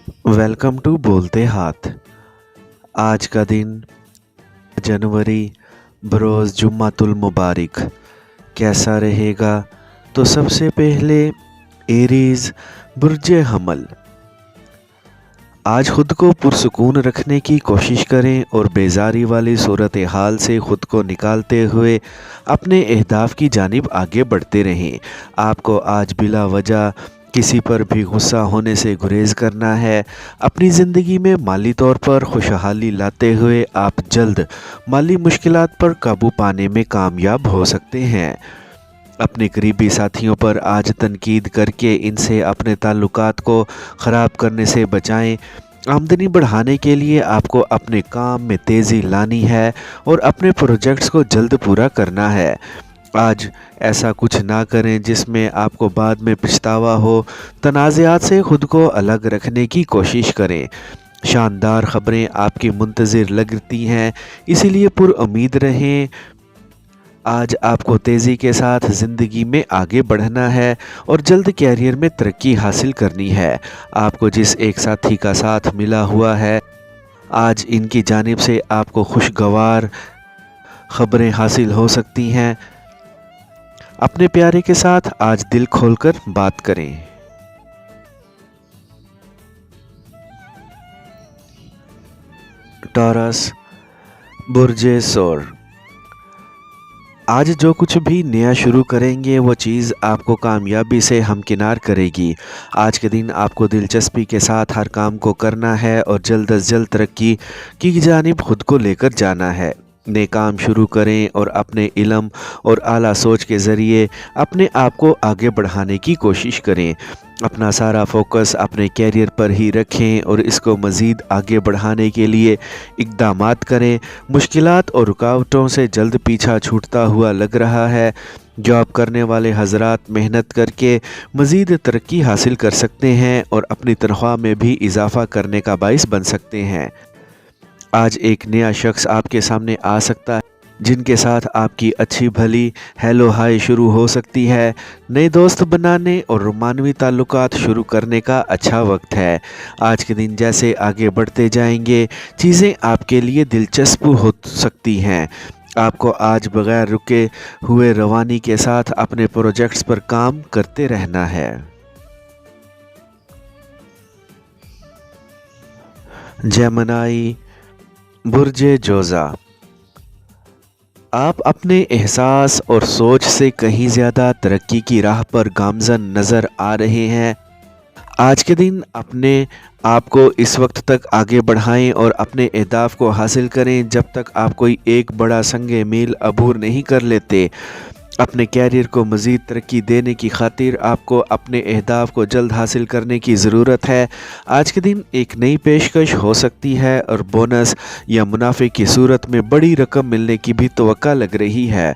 Welcome to बोलते हाथ। आज का दिन जनवरी बरोज़ जुम्मतुल मुबारक कैसा रहेगा? तो सबसे पहले एरीज़ बुर्ज हमल। आज खुद को पुरसुकून रखने की कोशिश करें और बेजारी वाली सूरत हाल से ख़ुद को निकालते हुए अपने अहदाफ़ की जानिब आगे बढ़ते रहें। आपको आज बिला वजह किसी पर भी गुस्सा होने से गुरेज़ करना है। अपनी ज़िंदगी में माली तौर पर खुशहाली लाते हुए आप जल्द माली मुश्किलात पर काबू पाने में कामयाब हो सकते हैं। अपने करीबी साथियों पर आज तनकीद करके इनसे अपने ताल्लुकात को ख़राब करने से बचाएं। आमदनी बढ़ाने के लिए आपको अपने काम में तेज़ी लानी है और अपने प्रोजेक्ट्स को जल्द पूरा करना है। आज ऐसा कुछ ना करें जिसमें आपको बाद में पछतावा हो। तनाज़ात से ख़ुद को अलग रखने की कोशिश करें। शानदार ख़बरें आपकी मुंतज़िर लगती हैं, इसीलिए पुरुम्मीद रहें। आज आपको तेज़ी के साथ ज़िंदगी में आगे बढ़ना है और जल्द कैरियर में तरक्की हासिल करनी है। आपको जिस एक साथी का साथ मिला हुआ है, आज इनकी जानिब से आपको खुशगवार ख़बरें हासिल हो सकती हैं। अपने प्यारे के साथ आज दिल खोलकर बात करें। टॉरस बुर्ज सोर। आज जो कुछ भी नया शुरू करेंगे वो चीज़ आपको कामयाबी से हमकिनार करेगी। आज के दिन आपको दिलचस्पी के साथ हर काम को करना है और जल्द अज जल्द तरक्की की जानिब खुद को लेकर जाना है। नए काम शुरू करें और अपने इल्म और आला सोच के ज़रिए अपने आप को आगे बढ़ाने की कोशिश करें। अपना सारा फोकस अपने कैरियर पर ही रखें और इसको मज़ीद आगे बढ़ाने के लिए इक़दामात करें। मुश्किलात और रुकावटों से जल्द पीछा छूटता हुआ लग रहा है। जॉब करने वाले हज़रात मेहनत करके मज़ीद तरक्की हासिल कर सकते हैं और अपनी तनख्वाह में भी इजाफ़ा करने का बाइस बन सकते हैं। आज एक नया शख्स आपके सामने आ सकता है जिनके साथ आपकी अच्छी भली हेलो हाय शुरू हो सकती है। नए दोस्त बनाने और रोमानवी ताल्लुकात शुरू करने का अच्छा वक्त है। आज के दिन जैसे आगे बढ़ते जाएंगे चीज़ें आपके लिए दिलचस्प हो सकती हैं। आपको आज बग़ैर रुके हुए रवानी के साथ अपने प्रोजेक्ट्स पर काम करते रहना है। जेमिनी बुर्ज जोज़ा। आप अपने एहसास और सोच से कहीं ज़्यादा तरक्की की राह पर गामज़न नज़र आ रहे हैं। आज के दिन अपने आप को इस वक्त तक आगे बढ़ाएं और अपने अहदाफ़ को हासिल करें जब तक आप कोई एक बड़ा संगे मील अबूर नहीं कर लेते। अपने कैरियर को मज़ीद तरक्की देने की खातिर आपको अपने अहदाफ़ को जल्द हासिल करने की ज़रूरत है। आज के दिन एक नई पेशकश हो सकती है और बोनस या मुनाफे की सूरत में बड़ी रकम मिलने की भी तवक्का लग रही है।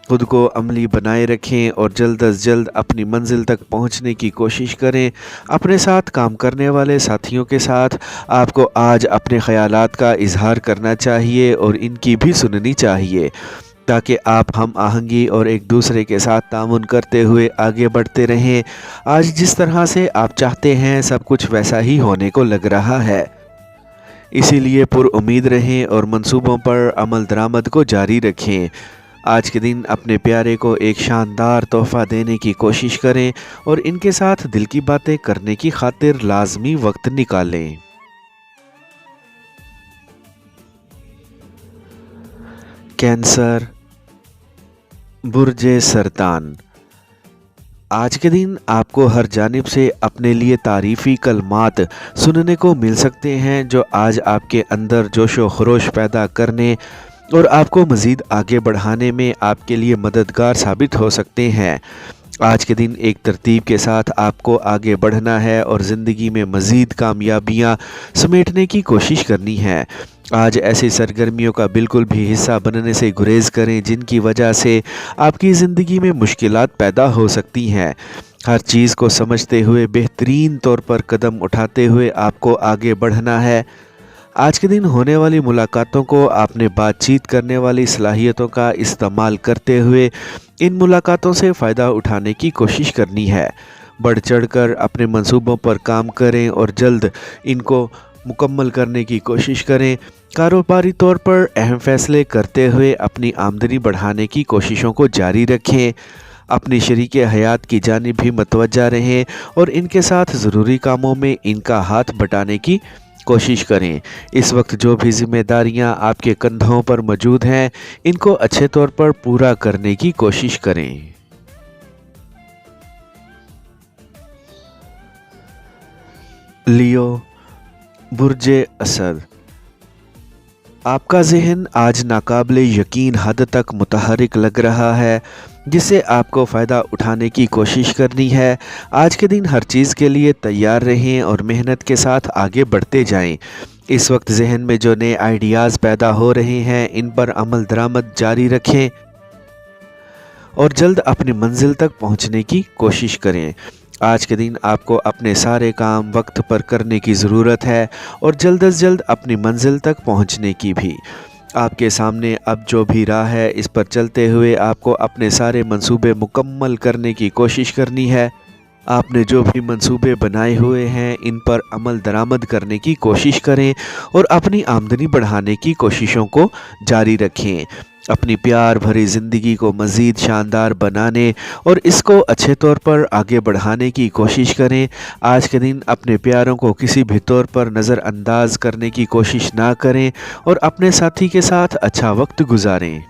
खुद को अमली बनाए रखें और जल्द अज जल्द अपनी मंजिल तक पहुंचने की कोशिश करें। अपने साथ काम करने वाले साथियों के साथ आपको आज अपने ख़यालात का इजहार करना चाहिए और इनकी भी सुननी चाहिए ताकि आप हम आहंगी और एक दूसरे के साथ तामुन करते हुए आगे बढ़ते रहें। आज जिस तरह से आप चाहते हैं सब कुछ वैसा ही होने को लग रहा है, इसीलिए पुरुम्मीद रहें और मंसूबों पर अमल दरामद को जारी रखें। आज के दिन अपने प्यारे को एक शानदार तोहफ़ा देने की कोशिश करें और इनके साथ दिल की बातें करने की खातिर लाजमी वक्त निकालें। कैंसर बुर्ज सरतान। आज के दिन आपको हर जानिब से अपने लिए तारीफ़ी कलमात सुनने को मिल सकते हैं जो आज आपके अंदर जोश व खरोश पैदा करने और आपको मज़ीद आगे बढ़ाने में आपके लिए मददगार साबित हो सकते हैं। आज के दिन एक तरतीब के साथ आपको आगे बढ़ना है और ज़िंदगी में मज़ीद कामयाबियाँ समेटने की कोशिश करनी है। आज ऐसी सरगर्मियों का बिल्कुल भी हिस्सा बनने से गुरेज़ करें जिनकी वजह से आपकी ज़िंदगी में मुश्किलात पैदा हो सकती हैं। हर चीज़ को समझते हुए बेहतरीन तौर पर कदम उठाते हुए आपको आगे बढ़ना है। आज के दिन होने वाली मुलाकातों को आपने बातचीत करने वाली सलाहियतों का इस्तेमाल करते हुए इन मुलाकातों से फ़ायदा उठाने की कोशिश करनी है। बढ़ चढ़कर अपने मंसूबों पर काम करें और जल्द इनको मुकम्मल करने की कोशिश करें। कारोबारी तौर पर अहम फैसले करते हुए अपनी आमदनी बढ़ाने की कोशिशों को जारी रखें। अपनी शरीके हयात की जानिब भी मतवज्जा रहें और इनके साथ ज़रूरी कामों में इनका हाथ बटाने की कोशिश करें। इस वक्त जो भी जिम्मेदारियां आपके कंधों पर मौजूद हैं, इनको अच्छे तौर पर पूरा करने की कोशिश करें। लियो, बुर्जे असद। आपका ज़हन आज नाकाबिले यकीन हद तक मुतहरिक लग रहा है, जिससे आपको फ़ायदा उठाने की कोशिश करनी है। आज के दिन हर चीज़ के लिए तैयार रहें और मेहनत के साथ आगे बढ़ते जाएं। इस वक्त जहन में जो नए आइडियाज़ पैदा हो रहे हैं, इन पर अमल दरामद जारी रखें और जल्द अपनी मंजिल तक पहुंचने की कोशिश करें। आज के दिन आपको अपने सारे काम वक्त पर करने की ज़रूरत है और जल्द अज जल्द अपनी मंजिल तक पहुंचने की भी। आपके सामने अब जो भी राह है, इस पर चलते हुए आपको अपने सारे मंसूबे मुकम्मल करने की कोशिश करनी है। आपने जो भी मंसूबे बनाए हुए हैं, इन पर अमल दरामद करने की कोशिश करें और अपनी आमदनी बढ़ाने की कोशिशों को जारी रखें। अपनी प्यार भरी ज़िंदगी को मज़ीद शानदार बनाने और इसको अच्छे तौर पर आगे बढ़ाने की कोशिश करें। आज के दिन अपने प्यारों को किसी भी तौर पर नज़रअंदाज करने की कोशिश ना करें और अपने साथी के साथ अच्छा वक्त गुजारें।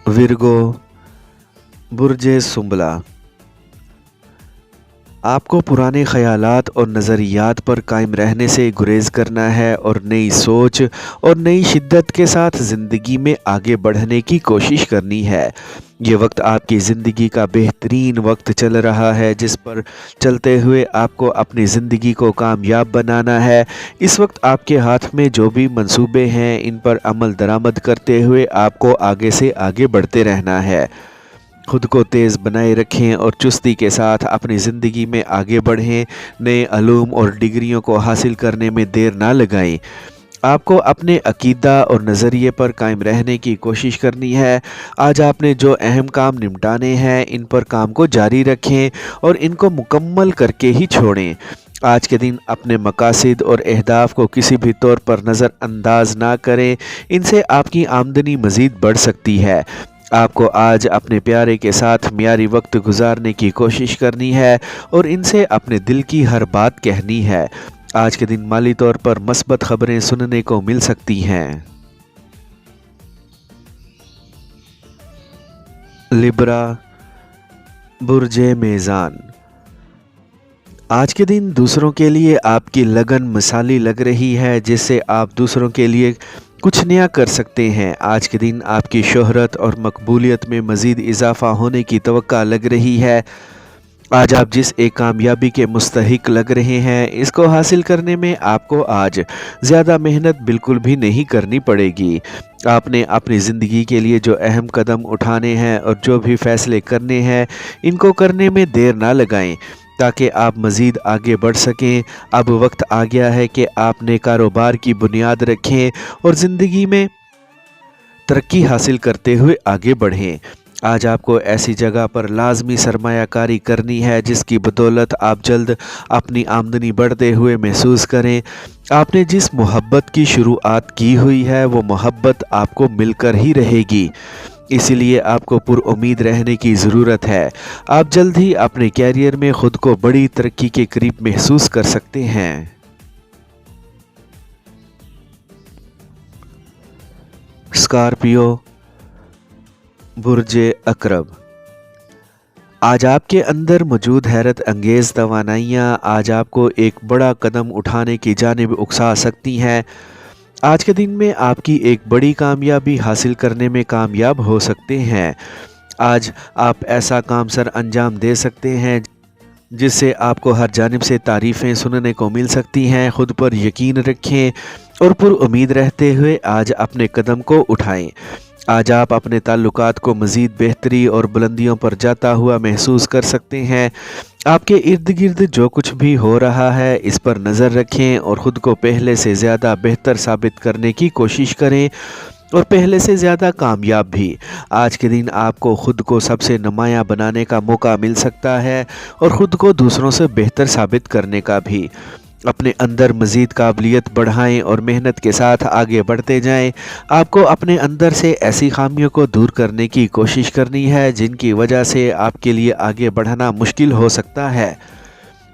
विर्गो, बुर्जे सुंबला। आपको पुराने ख़यालात और नज़रियात पर कायम रहने से गुरेज़ करना है और नई सोच और नई शिद्दत के साथ ज़िंदगी में आगे बढ़ने की कोशिश करनी है। ये वक्त आपकी ज़िंदगी का बेहतरीन वक्त चल रहा है, जिस पर चलते हुए आपको अपनी ज़िंदगी को कामयाब बनाना है। इस वक्त आपके हाथ में जो भी मंसूबे हैं, इन पर अमल दरामद करते हुए आपको आगे से आगे बढ़ते रहना है। खुद को तेज़ बनाए रखें और चुस्ती के साथ अपनी ज़िंदगी में आगे बढ़ें। नए अलूम और डिग्रियों को हासिल करने में देर ना लगाएं। आपको अपने अकीदा और नज़रिए पर कायम रहने की कोशिश करनी है। आज आपने जो अहम काम निपटाने हैं, इन पर काम को जारी रखें और इनको मुकम्मल करके ही छोड़ें। आज के दिन अपने मकासद और अहदाफ को किसी भी तौर पर नज़रअंदाज ना करें, इनसे आपकी आमदनी मज़ीद बढ़ सकती है। आपको आज अपने प्यारे के साथ मियारी वक्त गुजारने की कोशिश करनी है और इनसे अपने दिल की हर बात कहनी है। आज के दिन माली तौर पर मस्बत खबरें सुनने को मिल सकती हैं। लिब्रा, बुर्जे मेज़ान। आज के दिन दूसरों के लिए आपकी लगन मिसाली लग रही है, जिससे आप दूसरों के लिए कुछ नया कर सकते हैं। आज के दिन आपकी शोहरत और मकबूलियत में मज़ीद इजाफ़ा होने की तवक्का लग रही है। आज आप जिस एक कामयाबी के मुस्तहिक लग रहे हैं, इसको हासिल करने में आपको आज ज़्यादा मेहनत बिल्कुल भी नहीं करनी पड़ेगी। आपने अपनी ज़िंदगी के लिए जो अहम कदम उठाने हैं और जो भी फ़ैसले करने हैं, इनको करने में देर ना लगाएं ताकि आप मज़ीद आगे बढ़ सकें। अब वक्त आ गया है कि आपने कारोबार की बुनियाद रखें और ज़िंदगी में तरक्की हासिल करते हुए आगे बढ़ें। आज आपको ऐसी जगह पर लाजमी सरमायाकारी करनी है, जिसकी बदौलत आप जल्द अपनी आमदनी बढ़ते हुए महसूस करें। आपने जिस मोहब्बत की शुरुआत की हुई है, वो मोहब्बत आपको मिलकर ही रहेगी। इसीलिए आपको पुरुम्मीद रहने की ज़रूरत है। आप जल्द ही अपने कैरियर में ख़ुद को बड़ी तरक्की के करीब महसूस कर सकते हैं। स्कॉर्पियो, बुर्जे अकरब। आज आपके अंदर मौजूद हैरत अंगेज़ तवानाइयाँ आज आपको एक बड़ा कदम उठाने की जानिब उकसा सकती हैं। आज के दिन में आपकी एक बड़ी कामयाबी हासिल करने में कामयाब हो सकते हैं। आज आप ऐसा काम सर अंजाम दे सकते हैं जिससे आपको हर जानिब से तारीफ़ें सुनने को मिल सकती हैं। खुद पर यकीन रखें और पुरुम्मीद रहते हुए आज अपने कदम को उठाएं। आज आप अपने ताल्लुकात को मज़ीद बेहतरी और बुलंदियों पर जाता हुआ महसूस कर सकते हैं। आपके इर्द गिर्द जो कुछ भी हो रहा है, इस पर नज़र रखें और ख़ुद को पहले से ज़्यादा बेहतर साबित करने की कोशिश करें اور پہلے سے زیادہ کامیاب بھی۔ آج کے دن آپ کو خود کو سب سے نمایاں بنانے کا موقع مل سکتا ہے اور خود کو دوسروں سے بہتر ثابت کرنے کا بھی۔ اپنے اندر مزید قابلیت بڑھائیں اور محنت کے ساتھ آگے بڑھتے جائیں۔ آپ کو اپنے اندر سے ایسی خامیوں کو دور کرنے کی کوشش کرنی ہے جن کی وجہ سے آپ کے لیے آگے بڑھنا مشکل ہو سکتا ہے۔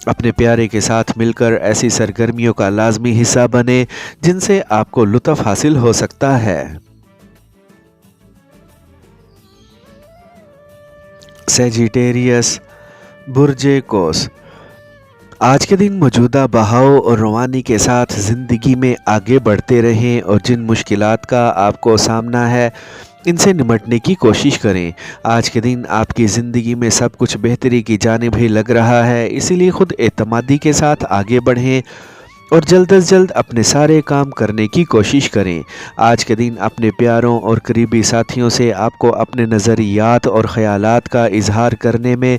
اپنے پیارے کے ساتھ مل کر ایسی سرگرمیوں کا لازمی حصہ بنیں جن سے آپ کو لطف حاصل ہو سکتا ہے۔ سیجیٹیریس، برج قوس۔ آج کے دن موجودہ بہاؤ اور روانی کے ساتھ زندگی میں آگے بڑھتے رہیں اور جن مشکلات کا آپ کو سامنا ہے ان سے نمٹنے کی کوشش کریں۔ آج کے دن آپ کی زندگی میں سب کچھ بہتری کی جانب ہی لگ رہا ہے، اسی لیے خود اعتمادی کے ساتھ آگے بڑھیں اور جلد از جلد اپنے سارے کام کرنے کی کوشش کریں۔ آج کے دن اپنے پیاروں اور قریبی ساتھیوں سے آپ کو اپنے نظریات اور خیالات کا اظہار کرنے میں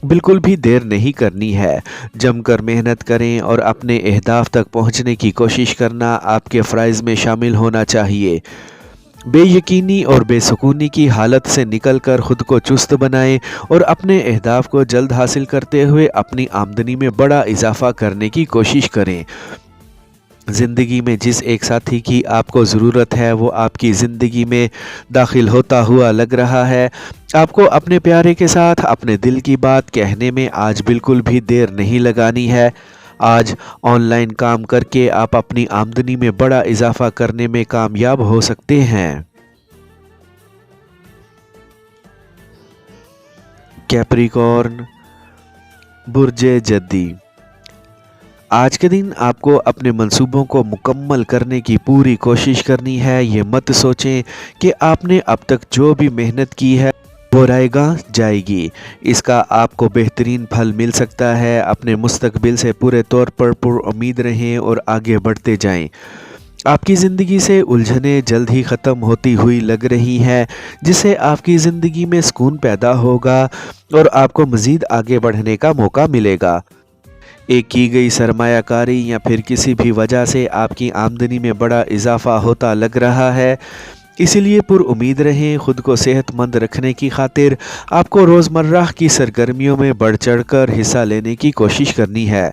بالکل بھی دیر نہیں کرنی ہے۔ جم کر محنت کریں اور اپنے اہداف تک پہنچنے کی کوشش کرنا آپ کے فرائض میں شامل ہونا چاہیے۔ بے یقینی اور بے سکونی کی حالت سے نکل کر خود کو چست بنائیں اور اپنے اہداف کو جلد حاصل کرتے ہوئے اپنی آمدنی میں بڑا اضافہ کرنے کی کوشش کریں۔ زندگی میں جس ایک ساتھی کی آپ کو ضرورت ہے وہ آپ کی زندگی میں داخل ہوتا ہوا لگ رہا ہے۔ آپ کو اپنے پیارے کے ساتھ اپنے دل کی بات کہنے میں آج بالکل بھی دیر نہیں لگانی ہے۔ آج آن لائن کام کر کے آپ اپنی آمدنی میں بڑا اضافہ کرنے میں کامیاب ہو سکتے ہیں۔ کیپریکارن، برج جدی۔ آج کے دن آپ کو اپنے منصوبوں کو مکمل کرنے کی پوری کوشش کرنی ہے۔ یہ مت سوچیں کہ آپ نے اب تک جو بھی محنت کی ہے وہ رائے گاں جائے گی، اس کا آپ کو بہترین پھل مل سکتا ہے۔ اپنے مستقبل سے پورے طور پر پر امید رہیں اور آگے بڑھتے جائیں۔ آپ کی زندگی سے الجھنیں جلد ہی ختم ہوتی ہوئی لگ رہی ہیں، جس سے آپ کی زندگی میں سکون پیدا ہوگا اور آپ کو مزید آگے بڑھنے کا موقع ملے گا۔ ایک کی گئی سرمایہ کاری یا پھر کسی بھی وجہ سے آپ کی آمدنی میں بڑا اضافہ ہوتا لگ رہا ہے، اسی لیے پر امید رہیں۔ خود کو صحت مند رکھنے کی خاطر آپ کو روزمرہ کی سرگرمیوں میں بڑھ چڑھ کر حصہ لینے کی کوشش کرنی ہے۔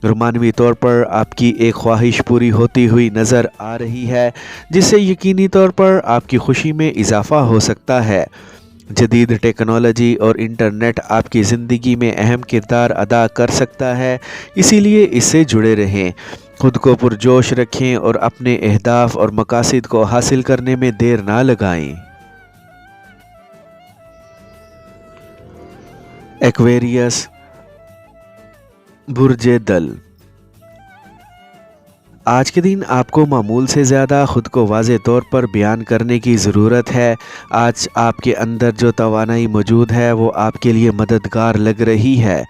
رومانوی طور پر آپ کی ایک خواہش پوری ہوتی ہوئی نظر آ رہی ہے، جس سے یقینی طور پر آپ کی خوشی میں اضافہ ہو سکتا ہے۔ جدید ٹیکنالوجی اور انٹرنیٹ آپ کی زندگی میں اہم کردار ادا کر سکتا ہے، اسی لیے اس سے جڑے رہیں۔ خود کو پرجوش رکھیں اور اپنے اہداف اور مقاصد کو حاصل کرنے میں دیر نہ لگائیں۔ ایکویریس، برج دل۔ آج کے دن آپ کو معمول سے زیادہ خود کو واضح طور پر بیان کرنے کی ضرورت ہے۔ آج آپ کے اندر جو توانائی موجود ہے وہ آپ کے لیے مددگار لگ رہی ہے۔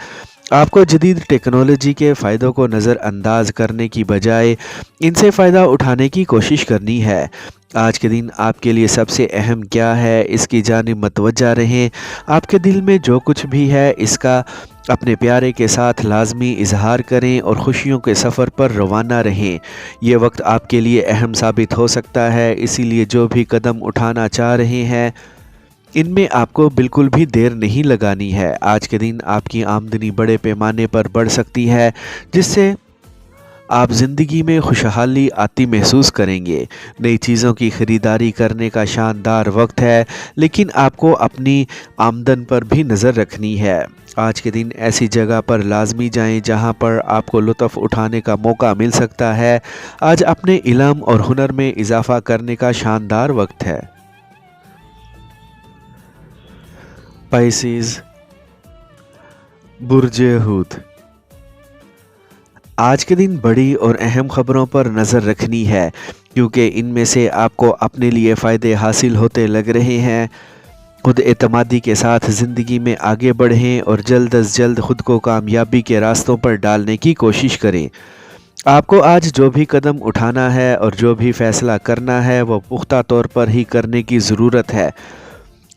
آپ کو جدید ٹیکنالوجی کے فائدوں کو نظر انداز کرنے کی بجائے ان سے فائدہ اٹھانے کی کوشش کرنی ہے۔ آج کے دن آپ کے لیے سب سے اہم کیا ہے اس کی جانب متوجہ رہیں۔ آپ کے دل میں جو کچھ بھی ہے اس کا اپنے پیارے کے ساتھ لازمی اظہار کریں اور خوشیوں کے سفر پر روانہ رہیں۔ یہ وقت آپ کے لیے اہم ثابت ہو سکتا ہے، اسی لیے جو بھی قدم اٹھانا چاہ رہے ہیں ان میں آپ کو بالکل بھی دیر نہیں لگانی ہے۔ آج کے دن آپ کی آمدنی بڑے پیمانے پر بڑھ سکتی ہے، جس سے آپ زندگی میں خوشحالی آتی محسوس کریں گے۔ نئی چیزوں کی خریداری کرنے کا شاندار وقت ہے، لیکن آپ کو اپنی آمدن پر بھی نظر رکھنی ہے۔ آج کے دن ایسی جگہ پر لازمی جائیں جہاں پر آپ کو لطف اٹھانے کا موقع مل سکتا ہے۔ آج اپنے علم اور ہنر میں اضافہ کرنے کا شاندار وقت ہے۔ پائسیز، برج حوت۔ آج کے دن بڑی اور اہم خبروں پر نظر رکھنی ہے، کیونکہ ان میں سے آپ کو اپنے لیے فائدے حاصل ہوتے لگ رہے ہیں۔ خود اعتمادی کے ساتھ زندگی میں آگے بڑھیں اور جلد از جلد خود کو کامیابی کے راستوں پر ڈالنے کی کوشش کریں۔ آپ کو آج جو بھی قدم اٹھانا ہے اور جو بھی فیصلہ کرنا ہے وہ پختہ طور پر ہی کرنے کی ضرورت ہے۔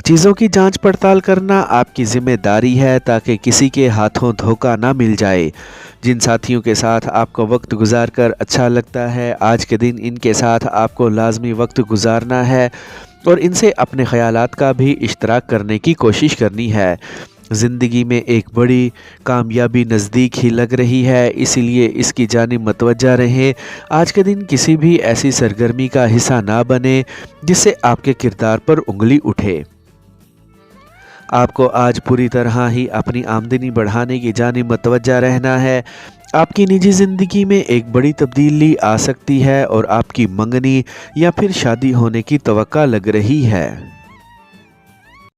चीज़ों की जांच पड़ताल करना आपकी ज़िम्मेदारी है ताकि किसी के हाथों धोखा ना मिल जाए। जिन साथियों के साथ आपको वक्त गुजार कर अच्छा लगता है, आज के दिन इनके साथ आपको लाजमी वक्त गुजारना है और इनसे अपने ख़यालात का भी इश्तराक करने की कोशिश करनी है। ज़िंदगी में एक बड़ी कामयाबी नज़दीक ही लग रही है, इसीलिए इसकी जानिब मतवज्जा रहें। आज के दिन किसी भी ऐसी सरगर्मी का हिस्सा ना बने जिससे आपके किरदार पर उंगली उठे। आपको आज पूरी तरह ही अपनी आमदनी बढ़ाने की जानिब मतवज्जा रहना है। आपकी निजी ज़िंदगी में एक बड़ी तब्दीली आ सकती है और आपकी मंगनी या फिर शादी होने की तवक्का लग रही है।